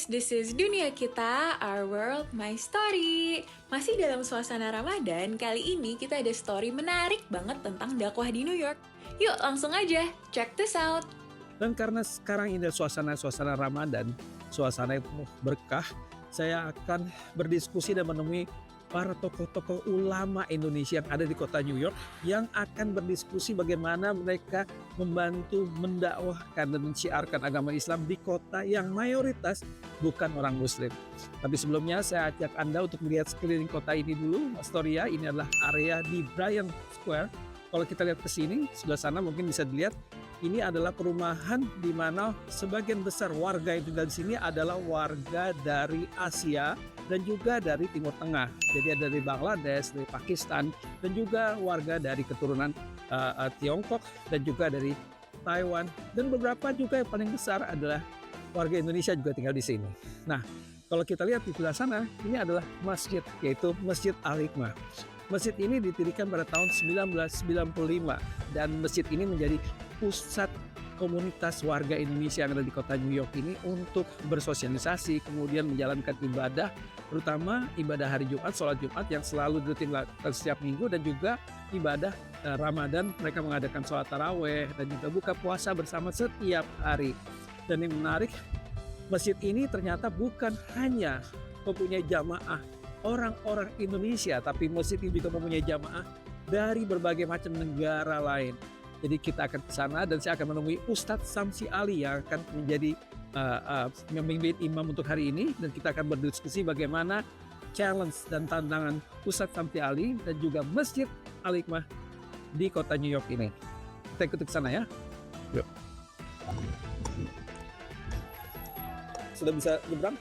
guys, this is Dunia Kita, Our World, My Story. Masih dalam suasana Ramadan, kali ini kita ada story menarik banget tentang dakwah di New York. Yuk langsung aja, check this out. Dan karena sekarang ini suasana Ramadan, suasana yang penuh berkah, saya akan berdiskusi dan menemui para tokoh-tokoh ulama Indonesia yang ada di kota New York yang akan berdiskusi bagaimana mereka membantu mendakwahkan dan menciarkan agama Islam di kota yang mayoritas bukan orang Muslim. Tapi sebelumnya saya ajak Anda untuk melihat sekeliling kota ini dulu. Astoria ini adalah area di Bryant Square. Kalau kita lihat ke sini, sebelah sana mungkin bisa dilihat ini adalah perumahan di mana sebagian besar warga yang tinggal di sini adalah warga dari Asia dan juga dari Timur Tengah. Jadi ada dari Bangladesh, dari Pakistan, dan juga warga dari keturunan Tiongkok dan juga dari Taiwan. Dan beberapa juga yang paling besar adalah warga Indonesia juga tinggal di sini. Nah, kalau kita lihat di sebelah sana, ini adalah masjid, yaitu Masjid Al-Hikmah. Masjid ini didirikan pada tahun 1995 dan masjid ini menjadi pusat komunitas warga Indonesia yang ada di kota New York ini untuk bersosialisasi, kemudian menjalankan ibadah, terutama ibadah hari Jumat, sholat Jumat yang selalu rutin setiap minggu, dan juga ibadah Ramadan. Mereka mengadakan sholat taraweh dan juga buka puasa bersama setiap hari. Dan yang menarik, masjid ini ternyata bukan hanya mempunyai jamaah orang-orang Indonesia, tapi masjid ini juga mempunyai jamaah dari berbagai macam negara lain. Jadi kita akan ke sana dan saya akan menemui Ustadz Samsi Ali yang akan menjadi memimpin imam untuk hari ini, dan kita akan berdiskusi bagaimana challenge dan tantangan Ustadz Samsi Ali dan juga Masjid Al-Hikmah di kota New York ini. Kita ikut ke sana ya. Yuk. Sudah bisa nyebrang?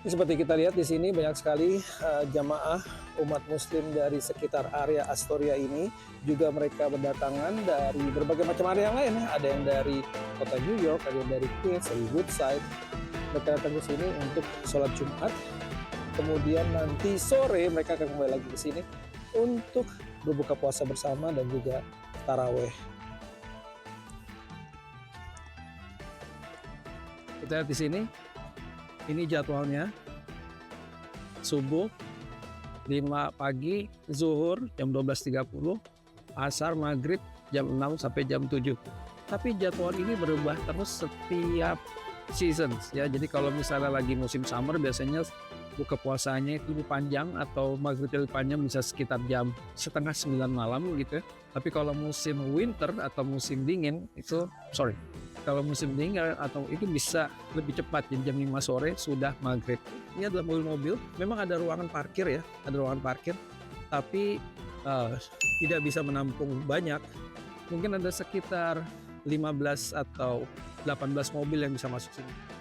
Seperti kita lihat di sini banyak sekali jamaah umat Muslim dari sekitar area Astoria ini, juga mereka berdatangan dari berbagai macam area yang lain. Ada yang dari kota New York, ada yang dari Queens, dari Woodside. Mereka datang ke sini untuk sholat Jumat. Kemudian nanti sore mereka akan kembali lagi ke sini untuk berbuka puasa bersama dan juga taraweh. Kita lihat di sini. Ini jadwalnya: subuh 5 pagi, zuhur jam 12.30, asar, maghrib jam 6 sampai jam 7. Tapi jadwal ini berubah terus setiap seasons ya. Jadi kalau misalnya lagi musim summer, biasanya buka puasanya itu lebih panjang atau maghrib lebih panjang, bisa sekitar jam 8:30 malam gitu ya. Tapi kalau musim winter atau musim dingin itu, kalau musim dingin atau itu bisa lebih cepat, jam 5 sore sudah maghrib. Ini adalah mobil-mobil, memang ada ruangan parkir ya, ada ruangan parkir, tapi tidak bisa menampung banyak. Mungkin ada sekitar 15 atau 18 mobil yang bisa masuk sini.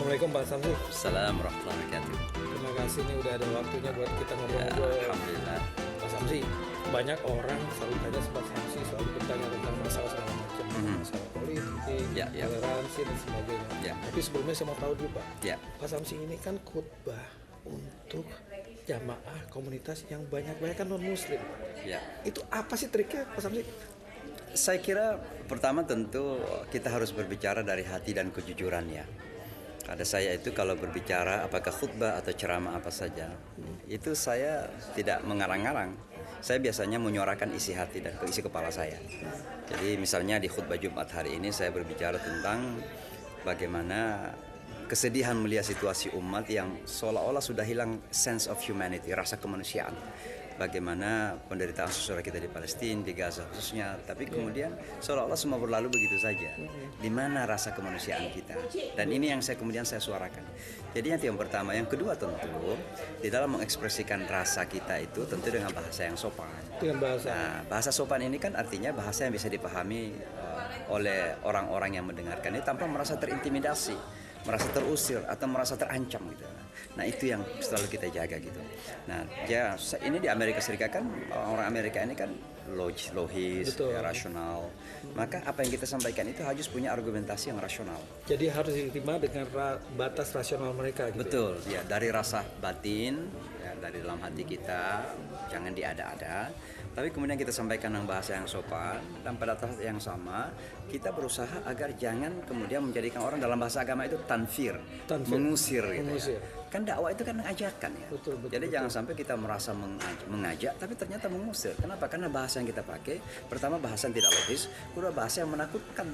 Assalamualaikum Pak Samsi. Assalamualaikum warahmatullahi wabarakatuh. Terima kasih nih udah ada waktunya buat kita ngobrol-ngobrol. Alhamdulillah. Pak Samsi, banyak orang selalu tanya Pak Samsi, selalu bertanya tentang masalah segala macam, masalah politik, toleransi dan sebagainya. Tapi sebelumnya saya mau tahu dulu Pak. Pak Samsi ini kan khutbah untuk jamaah komunitas yang banyak kan non Muslim. Itu apa sih triknya Pak Samsi? Saya kira pertama tentu kita harus berbicara dari hati dan kejujuran ya. Ada saya itu kalau berbicara apakah khutbah atau ceramah apa saja, itu saya tidak mengarang-arang. Saya biasanya menyuarakan isi hati dan isi kepala saya. Jadi misalnya di khutbah Jumat hari ini saya berbicara tentang bagaimana kesedihan melihat situasi umat yang seolah-olah sudah hilang sense of humanity, rasa kemanusiaan. bagaimana penderitaan saudara kita di Palestina, di Gaza khususnya. Tapi kemudian seolah-olah semua berlalu begitu saja. Di mana rasa kemanusiaan kita? Dan ini yang kemudian saya suarakan. Jadi yang pertama, yang kedua tentu di dalam mengekspresikan rasa kita itu tentu dengan bahasa yang sopan. Dengan bahasa. Nah, bahasa sopan ini kan artinya bahasa yang bisa dipahami oleh orang-orang yang mendengarkan ini tanpa merasa terintimidasi, merasa terusir atau merasa terancam gitu. Nah itu yang selalu kita jaga gitu. Nah ya ini di Amerika Serikat kan orang Amerika ini kan logis, ya, rasional. Maka apa yang kita sampaikan itu harus punya argumentasi yang rasional. Jadi harus diterima dengan batas rasional mereka. Gitu. Betul, ya dari rasa batin, ya, dari dalam hati kita, jangan diada-ada. Tapi kemudian kita sampaikan dengan bahasa yang sopan dan pada saat yang sama kita berusaha agar jangan kemudian menjadikan orang dalam bahasa agama itu tanfir. Mengusir gitu. Ya. Kan dakwah itu kan mengajarkan ya. Betul, jadi jangan sampai kita merasa mengajak tapi ternyata mengusir. Kenapa? Karena bahasa yang kita pakai pertama bahasa yang tidak logis, kedua bahasa yang menakutkan,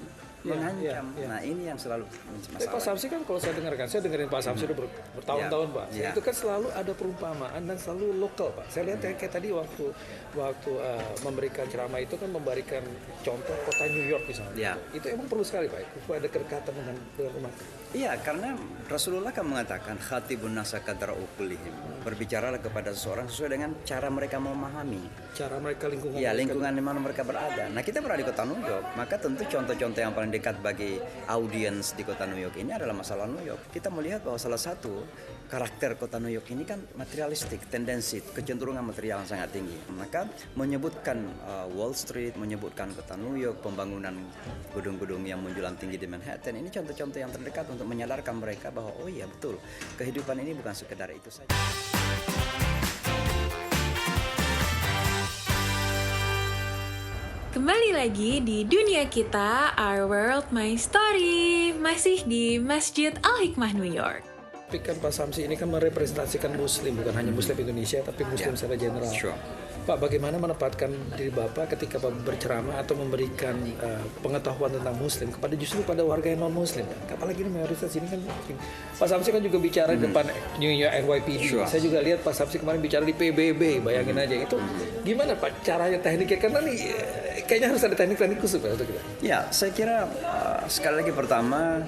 mengancam. Nah ini yang selalu masalah. Pak Samsi kan kalau saya dengerin Pak Samsi udah bertahun-tahun Pak. Itu kan selalu ada perumpamaan dan selalu lokal Pak. Saya lihat kayak tadi waktu memberikan ceramah itu kan memberikan contoh kota New York misalnya. Itu emang perlu sekali Pak. Itu ada kedekatan dengan umat. Iya, karena Rasulullah kan mengatakan khatibun nasa qadra uqulihim. Berbicaralah kepada seseorang sesuai dengan cara mereka memahami. Cara mereka lingkungan. Iya, lingkungan di mana mereka berada. Nah, kita berada di kota New York, maka tentu contoh-contoh yang paling dekat bagi audiens di kota New York ini adalah masalah New York. Kita melihat bahwa salah satu karakter kota New York ini kan materialistik, tendensi, kecenderungan material yang sangat tinggi. Maka menyebutkan Wall Street, menyebutkan kota New York, pembangunan gedung-gedung yang menjulang tinggi di Manhattan, ini contoh-contoh yang terdekat untuk menyadarkan mereka bahwa oh iya betul, kehidupan ini bukan sekedar itu saja. Kembali lagi di dunia kita, Our World My Story, masih di Masjid Al-Hikmah New York. Tapi kan Pak Samsi ini kan merepresentasikan Muslim, bukan hanya Muslim Indonesia, tapi Muslim secara general. Sure. Pak, bagaimana menempatkan diri Bapak ketika Bapak berceramah atau memberikan pengetahuan tentang Muslim kepada justru pada warga yang non-Muslim? Apalagi ini mayoritas ini kan Pak Samsi kan juga bicara di depan New York NYPD. Sure. Saya juga lihat Pak Samsi kemarin bicara di PBB, bayangin aja. Itu gimana Pak caranya, tekniknya? Karena nih kayaknya harus ada teknik-teknik khusus Pak untuk kita. Ya, saya kira sekali lagi pertama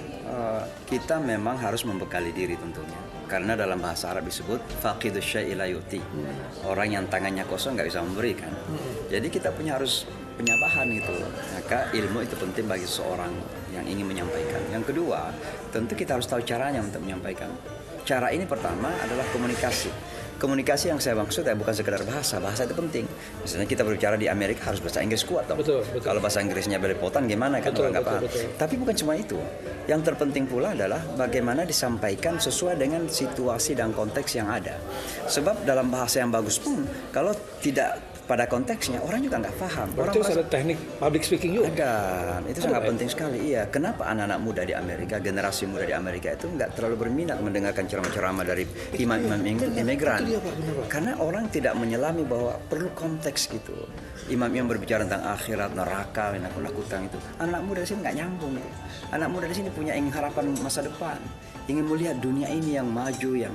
kita memang harus membekali diri tentunya. Karena dalam bahasa Arab disebut faqidus syai'i la yu'ti. Orang yang tangannya kosong nggak bisa memberikan. Jadi kita harus punya bahan gitu. Maka ilmu itu penting bagi seseorang yang ingin menyampaikan. Yang kedua, tentu kita harus tahu caranya untuk menyampaikan. Cara ini pertama adalah komunikasi. Komunikasi yang saya maksud ya bukan sekedar bahasa itu penting. Misalnya kita berbicara di Amerika harus bahasa Inggris kuat dong. Betul. Kalau bahasa Inggrisnya belepotan gimana kan orang nggak paham. Tapi bukan cuma itu. Yang terpenting pula adalah bagaimana disampaikan sesuai dengan situasi dan konteks yang ada. Sebab dalam bahasa yang bagus pun kalau tidak pada konteksnya orang juga nggak paham. Berarti ada teknik public speaking juga? Ada, itu sangat penting sekali. Iya, kenapa anak-anak muda di Amerika, generasi muda di Amerika itu nggak terlalu berminat mendengarkan ceramah-ceramah dari imam-imam imigran? Karena orang tidak menyelami bahwa perlu konteks gitu. Imam yang berbicara tentang akhirat, neraka, nakut-nakutan itu. Anak muda di sini nggak nyambung. Anak muda di sini punya harapan masa depan, ingin melihat dunia ini yang maju, yang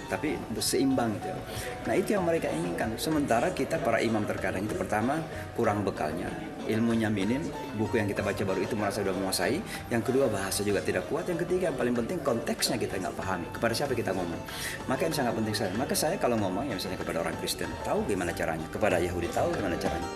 tapi seimbang gitu. Nah itu yang mereka inginkan. Sementara kita para imam terkadang itu pertama kurang bekalnya, ilmunya minim, buku yang kita baca baru itu merasa sudah menguasai. Yang kedua bahasa juga tidak kuat. Yang ketiga yang paling penting konteksnya kita nggak pahami. Kepada siapa kita ngomong? Maka ini sangat penting sekali. Maka saya kalau ngomong ya misalnya kepada orang Kristen tahu gimana caranya, kepada Yahudi tahu gimana caranya.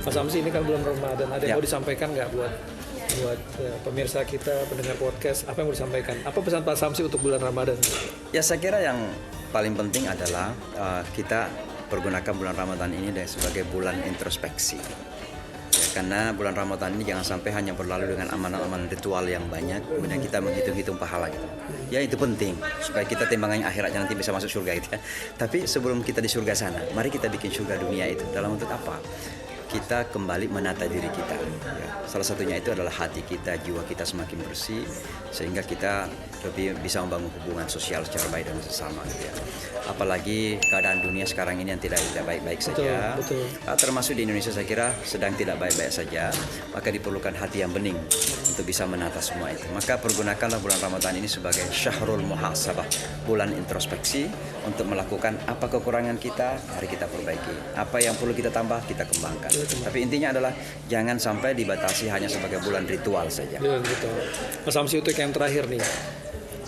Pak Samsi ini kan bulan Ramadan, ada yang mau disampaikan nggak buat pemirsa kita, pendengar podcast, apa yang mau disampaikan? Apa pesan Pak Samsi untuk bulan Ramadan? Ya saya kira yang paling penting adalah kita pergunakan bulan Ramadan ini sebagai bulan introspeksi. Ya, karena bulan Ramadan ini jangan sampai hanya berlalu dengan amalan-amalan ritual yang banyak, kemudian kita menghitung-hitung pahala gitu. Ya itu penting supaya kita timbangannya akhiratnya nanti bisa masuk surga gitu ya. Tapi sebelum kita di surga sana, mari kita bikin surga dunia itu dalam bentuk apa? kita kembali menata diri kita. Ya. Salah satunya itu adalah hati kita, jiwa kita semakin bersih, sehingga kita lebih bisa membangun hubungan sosial secara baik dengan sesama. Gitu ya. Apalagi keadaan dunia sekarang ini yang tidak baik-baik saja. Betul. Termasuk di Indonesia saya kira sedang tidak baik-baik saja. Maka diperlukan hati yang bening untuk bisa menata semua itu. Maka pergunakanlah bulan Ramadan ini sebagai syahrul muhasabah, bulan introspeksi untuk melakukan apa kekurangan kita, mari kita perbaiki. Apa yang perlu kita tambah, kita kembangkan. Tapi intinya adalah jangan sampai dibatasi hanya sebagai bulan ritual saja. Bulan ritual. Mas Samsi, untuk yang terakhir nih,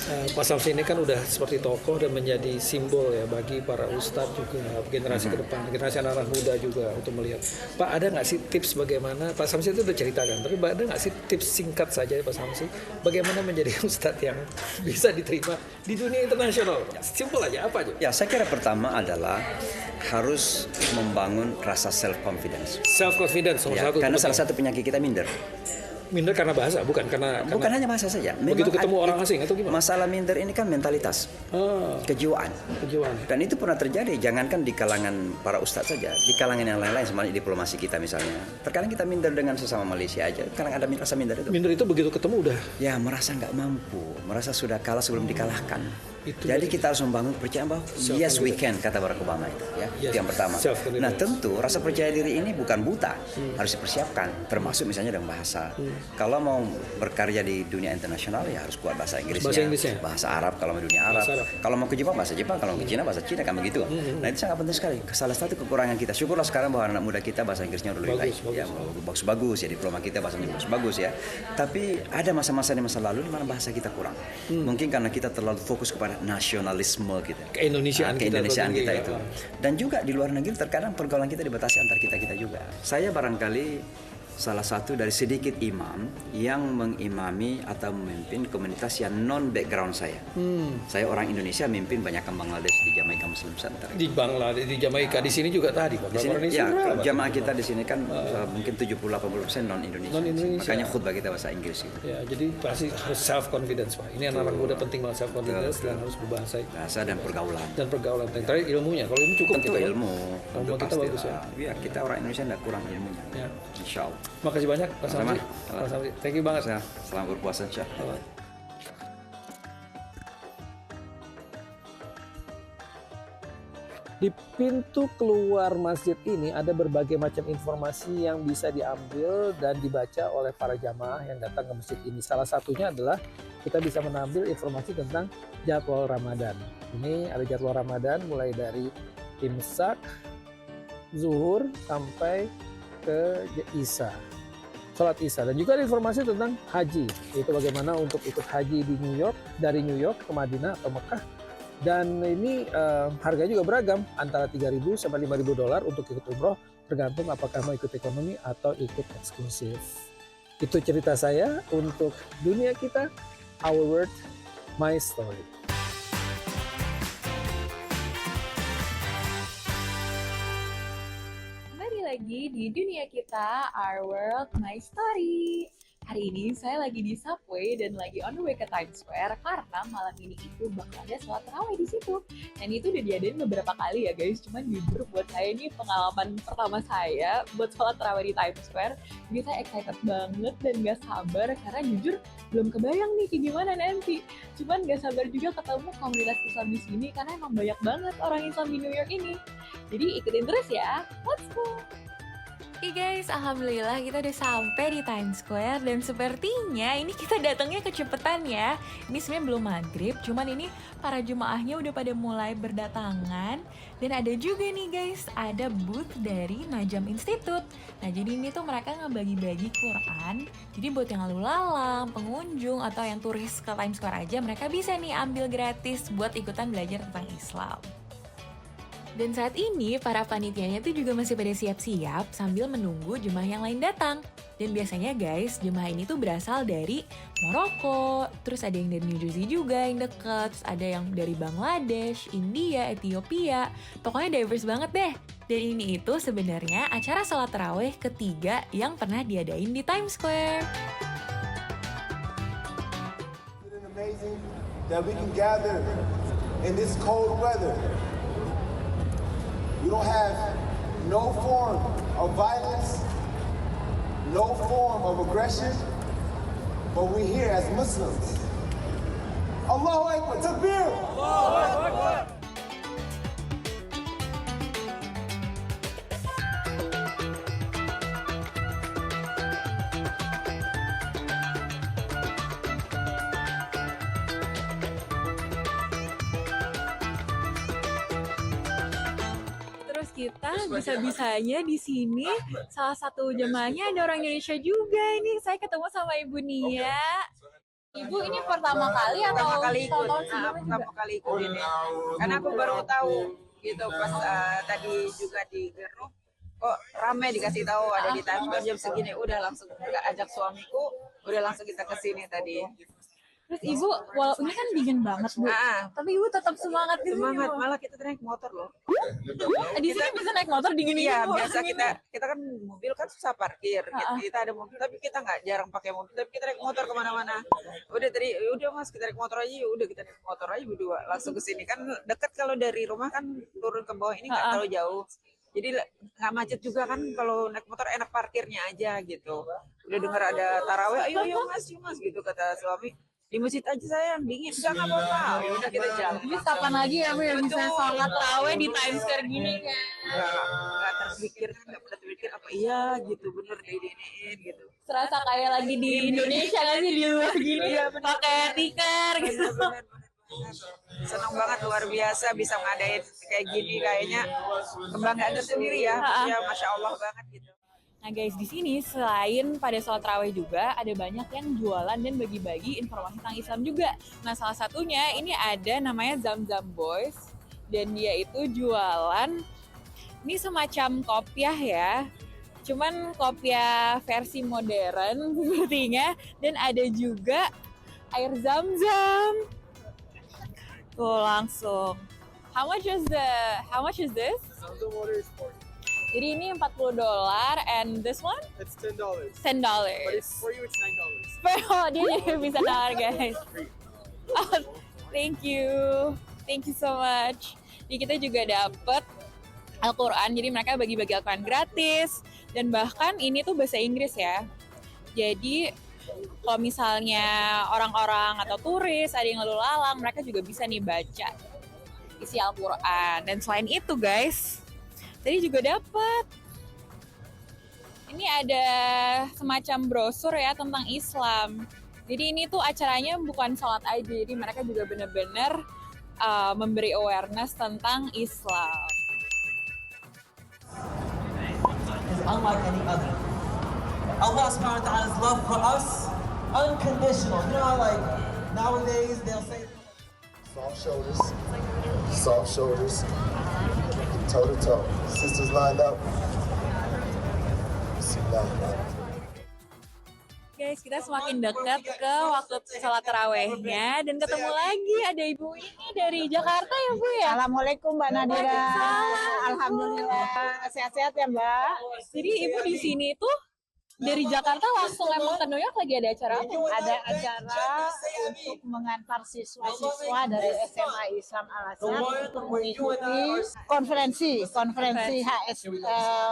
Pak Samsi ini kan udah seperti tokoh dan menjadi simbol ya bagi para ustadz juga, generasi ke depan, generasi anak-anak muda juga untuk melihat. Pak, ada nggak sih tips bagaimana, Pak Samsi itu udah ceritakan, tapi ada nggak sih tips singkat saja Pak Samsi, bagaimana menjadi ustadz yang bisa diterima di dunia internasional? Simpel aja, apa aja? Ya, saya kira pertama adalah harus membangun rasa self-confidence. Self-confidence, nomor Ya, satu. karena salah satu penyakit kita minder. Minder karena bahasa, bukan Bukan hanya bahasa saja. begitu ketemu orang asing atau gimana? Masalah minder ini kan mentalitas, kejiwaan. Kejiwaan. Dan itu pernah terjadi, jangankan di kalangan para ustadz saja, di kalangan yang lain-lain, semuanya diplomasi kita misalnya. Terkadang kita minder dengan sesama Malaysia aja, kadang ada rasa minder itu. Minder itu begitu ketemu udah. Ya, merasa nggak mampu, merasa sudah kalah sebelum dikalahkan. Itu Jadi kita harus membangun kepercayaan bahwa yes we can, kata Barack Obama itu. Ya, Yes, itu yang pertama. self-confidence. Nah tentu rasa percaya diri ini bukan buta, harus dipersiapkan, termasuk misalnya dengan bahasa. Kalau mau berkarya di dunia internasional ya harus kuat bahasa Inggrisnya, bahasa Arab kalau mau dunia Arab. Kalau mau ke Jepang bahasa Jepang, kalau mau ke Cina bahasa Cina, kan begitu. Nah itu sangat penting sekali. Salah satu kekurangan kita. Syukurlah sekarang bahwa anak muda kita bahasa Inggrisnya udah lebih baik. Ya, bagus ya, diploma kita bahasanya bagus ya. Tapi ada masa-masa di masa lalu di mana bahasa kita kurang. Mungkin karena kita terlalu fokus kepada nasionalisme kita, Keindonesiaan kita itu. Dan juga di luar negeri terkadang pergaulan kita dibatasi antar kita juga. Saya barangkali salah satu dari sedikit imam yang mengimami atau memimpin komunitas yang non background saya. Saya orang Indonesia memimpin banyak Bangladesh di Jamaika Muslim Center. Di Bangladesh, di Jamaika, di sini juga tadi Pak. Di sini ya, jamaah kita di sini kan mungkin 70-80% non Indonesia. Makanya khutbah kita bahasa Inggris gitu. Ya, jadi pasti harus self confidence Pak. Ini anak muda penting banget self confidence dan harus berbahasa dan pergaulan. Dan pergaulan. Terakhir ilmunya. Kalau ilmu cukup tentu kita. Ilmu kita bagus ya. Iya, kita orang Indonesia tidak kurang ilmunya. Ya. Insya Allah. Makasih banyak Pak Samsi. Pak Samsi, thank you banget. Selamat berpuasa insya Allah. Di pintu keluar masjid ini ada berbagai macam informasi yang bisa diambil dan dibaca oleh para jamaah yang datang ke masjid ini. Salah satunya adalah kita bisa mengambil informasi tentang jadwal Ramadan. Ini ada jadwal Ramadan mulai dari imsak, zuhur sampai ke Isya. Sholat Isya, dan juga ada informasi tentang haji, yaitu bagaimana untuk ikut haji di New York, dari New York ke Madinah atau Mekah. Dan ini harganya juga beragam, antara $3.000 sampai $5.000 untuk ikut umroh, tergantung apakah mau ikut ekonomi atau ikut eksklusif. Itu cerita saya untuk dunia kita, Our World, My Story. Lagi di dunia kita, Our World, My Story. Hari ini saya lagi di subway dan lagi on the way ke Times Square karena malam ini itu bakal ada sholat tarawih di situ. Dan itu udah diadain beberapa kali ya guys. Cuman jujur buat saya ini pengalaman pertama saya buat sholat tarawih di Times Square. Jadi saya excited banget dan gak sabar karena jujur belum kebayang nih kayak gimana nanti. Cuman gak sabar juga ketemu komunitas Islam di sini karena emang banyak banget orang Islam di New York ini. Jadi ikutin terus ya. Let's go! Oke guys, alhamdulillah kita udah sampai di Times Square dan sepertinya ini kita datangnya kecepatan ya. Ini sebenarnya belum maghrib, cuman ini para jemaahnya udah pada mulai berdatangan. Dan ada juga nih guys, ada booth dari Najam Institute. Nah jadi ini tuh mereka ngebagi-bagi Quran. Jadi buat yang lalu lalang, pengunjung atau yang turis ke Times Square aja, mereka bisa nih ambil gratis buat ikutan belajar tentang Islam. Dan saat ini para panitianya tuh juga masih pada siap-siap sambil menunggu jemaah yang lain datang. Dan biasanya guys, jemaah ini tuh berasal dari Maroko, terus ada yang dari New Jersey juga yang deket, terus ada yang dari Bangladesh, India, Ethiopia, pokoknya diverse banget deh. Dan ini itu sebenarnya acara sholat tarawih ketiga yang pernah diadain di Times Square. It's amazing that we can gather in this cold weather. We don't have no form of violence, no form of aggression, but we're here as Muslims. Allahu Akbar, Takbir! Terus kita bisa-bisanya di sini salah satu jemaahnya ada orang Indonesia juga. Ini saya ketemu sama Ibu Nia. Ibu ini pertama kali atau tahun-tahun sebelumnya juga? Pertama kali ikut ini, karena aku baru tahu gitu pas tadi juga di Geruk kok ramai dikasih tahu ada di Times Square jam segini, udah langsung ajak suamiku, udah langsung kita kesini tadi. Terus Ibu, walau ini kan dingin banget Bu, tapi Ibu tetap semangat di sini, Semangat, Bu. malah kita naik motor loh. Di sini bisa naik motor dingin Iya, Bu. biasa kita kan mobil kan susah parkir. Kita ada mobil, tapi kita nggak jarang pakai mobil. Tapi kita naik motor kemana-mana. Udah tadi, udah Mas kita naik motor aja. Udah kita naik motor aja berdua. Langsung ke sini kan dekat, kalau dari rumah kan turun ke bawah ini nggak terlalu jauh. Jadi nggak macet juga kan, kalau naik motor enak parkirnya aja gitu. Udah dengar ada taraweh, ayo Mas, yuk Mas gitu kata suami. Di masjid aja sayang, dingin, enggak apa-apa. Ya udah kita jalan. Jadi kapan lagi ya Bu yang bisa sholat taraweh di Times Square gini kan? Nggak terpikir, nggak pernah terpikir apa iya gitu, bener diinin gitu. Serasa kayak lagi di Indonesia kan sih, di luar gini pakai tikar gitu. Bener. Senang banget, luar biasa bisa ngadain kayak gini, kayaknya kebanggaan tersendiri ya. Ya Masya Allah banget gitu. Nah guys, di sini selain pada sholat tarawih juga ada banyak yang jualan dan bagi-bagi informasi tentang Islam juga. Nah salah satunya ini ada namanya Zamzam Boys, dan dia itu jualan ini semacam kopiah ya, cuman kopiah versi modern sepertinya, dan ada juga air zam-zam. Tuh langsung. How much is this? Zamzam water is 40. Jadi ini $40 and this one It's $10. $10. But it's for you it's $9. Oh, dia juga bisa nawar guys. Oh, thank you so much. Jadi kita juga dapet Al-Quran, jadi mereka bagi-bagi Al-Quran gratis, dan bahkan ini tuh bahasa Inggris ya. Jadi kalau misalnya orang-orang atau turis ada yang lalu lalang, mereka juga bisa nih baca isi Al-Quran. Dan selain itu guys, tadi juga dapat ini ada semacam brosur ya tentang Islam. Jadi ini tuh acaranya bukan sholat aja, jadi mereka juga benar-benar memberi awareness tentang Islam. Is unlike any other. Allah subhanahu wa ta'ala's love for us, unconditional. You know how like nowadays they'll say Soft shoulders, toe to toe. Sisters lined up. Guys, kita semakin dekat ke waktu sholat tarawehnya dan ketemu lagi ada ibu ini dari Jakarta ya Bu ya? Assalamualaikum Mbak Nadira. Alhamdulillah sehat-sehat ya Mbak. Jadi ibu di sini tuh dari Jakarta langsung emang ke New York lagi ada acara apa? Ada acara untuk mengantar siswa-siswa dari SMA Islam Al-Azhar untuk mengikuti konferensi HS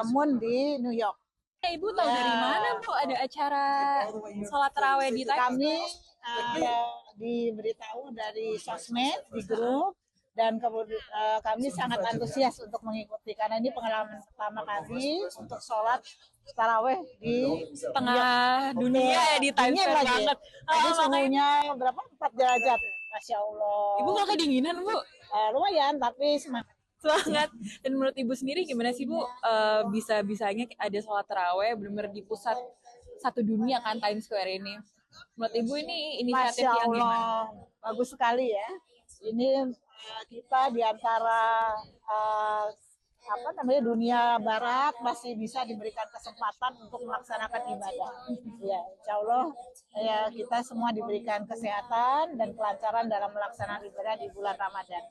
Moon di New York. Ibu tahu dari mana Bu ada acara sholat taraweh di Times? Kami diberitahu dari sosmed, di grup, dan kemudian kami sangat antusias untuk mengikuti karena ini pengalaman pertama kami untuk sholat taraweh di Tengah dunia ya, di Times Square banget. Tadi suhunya berapa? 4 derajat. Masya Allah. Ibu nggak kedinginan Bu? Lumayan, tapi semangat. Semangat. Dan menurut Ibu sendiri gimana sih Bu bisa-bisanya ada sholat taraweh benar-benar di pusat satu dunia kan Times Square ini? Menurut Ibu ini inisiatif Masya yang gimana? Allah, bagus sekali ya. Ini kita di antara dunia barat masih bisa diberikan kesempatan untuk melaksanakan ibadah. Ya, insya Allah ya, kita semua diberikan kesehatan dan kelancaran dalam melaksanakan ibadah di bulan Ramadan.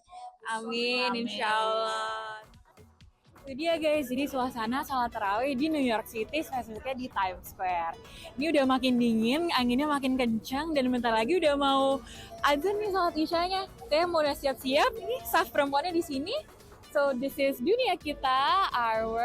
Amin, insya Allah. Itu dia guys, jadi suasana sholat tarawih di New York City, spesifiknya di Times Square. Ini udah makin dingin, anginnya makin kencang, dan bentar lagi udah mau azan nih sholat isyanya. Saya mau udah siap-siap, ini staff perempuannya di sini. So this is Dunia Kita, our world.